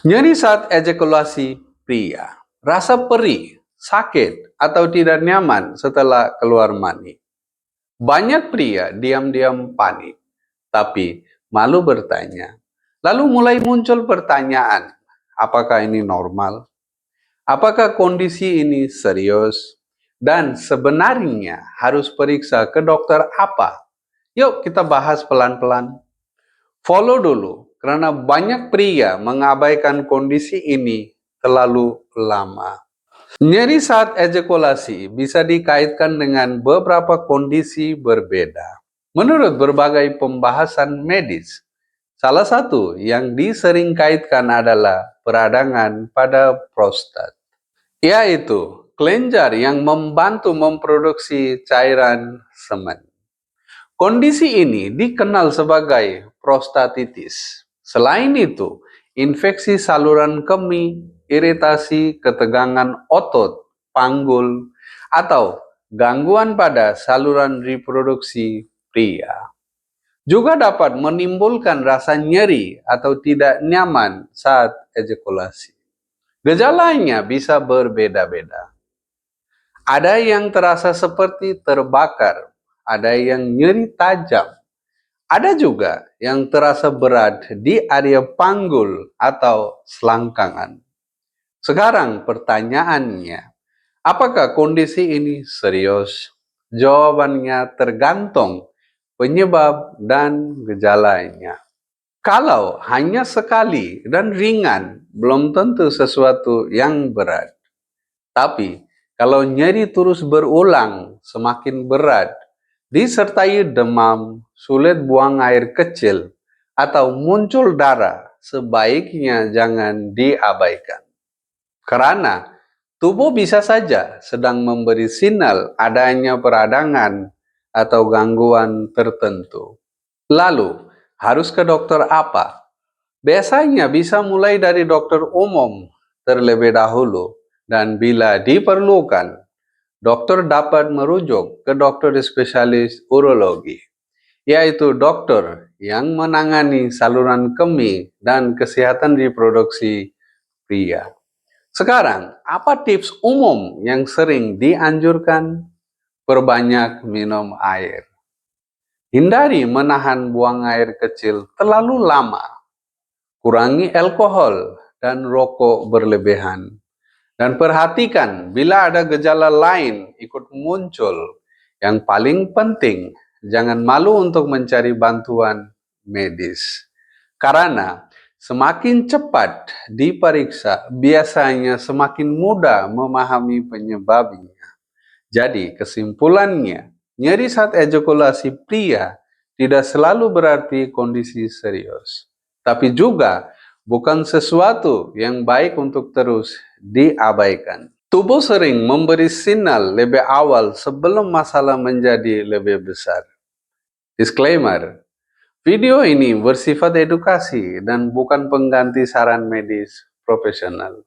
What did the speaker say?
Nyeri saat ejakulasi pria, rasa perih, sakit, atau tidak nyaman setelah keluar mani. Banyak pria diam-diam panik, tapi malu bertanya. Lalu mulai muncul pertanyaan, apakah ini normal? Apakah kondisi ini serius? Dan sebenarnya harus periksa ke dokter apa? Yuk kita bahas pelan-pelan. Follow dulu, karena banyak pria mengabaikan kondisi ini terlalu lama. Nyeri saat ejakulasi bisa dikaitkan dengan beberapa kondisi berbeda. Menurut berbagai pembahasan medis, salah satu yang disering kaitkan adalah peradangan pada prostat, yaitu kelenjar yang membantu memproduksi cairan semen. Kondisi ini dikenal sebagai prostatitis. Selain itu, infeksi saluran kemih, iritasi, ketegangan otot, panggul, atau gangguan pada saluran reproduksi pria juga dapat menimbulkan rasa nyeri atau tidak nyaman saat ejakulasi. Gejalanya bisa berbeda-beda. Ada yang terasa seperti terbakar, ada yang nyeri tajam, ada juga yang terasa berat di area panggul atau selangkangan. Sekarang pertanyaannya, apakah kondisi ini serius? Jawabannya tergantung penyebab dan gejalanya. Kalau hanya sekali dan ringan, belum tentu sesuatu yang berat. Tapi kalau nyeri terus berulang, semakin berat, disertai demam, sulit buang air kecil, atau muncul darah, sebaiknya jangan diabaikan. Karena tubuh bisa saja sedang memberi sinyal adanya peradangan atau gangguan tertentu. Lalu, harus ke dokter apa? Biasanya bisa mulai dari dokter umum terlebih dahulu, dan bila diperlukan, dokter dapat merujuk ke dokter spesialis urologi, yaitu dokter yang menangani saluran kemih dan kesehatan reproduksi pria. Sekarang, apa tips umum yang sering dianjurkan? Perbanyak minum air. Hindari menahan buang air kecil terlalu lama. Kurangi alkohol dan rokok berlebihan. Dan perhatikan bila ada gejala lain ikut muncul. Yang paling penting, jangan malu untuk mencari bantuan medis. Karena semakin cepat diperiksa, biasanya semakin mudah memahami penyebabnya. Jadi kesimpulannya, nyeri saat ejakulasi pria tidak selalu berarti kondisi serius, tapi juga bukan sesuatu yang baik untuk terus diabaikan. Tubuh sering memberi sinyal lebih awal sebelum masalah menjadi lebih besar. Disclaimer, video ini bersifat edukasi dan bukan pengganti saran medis profesional.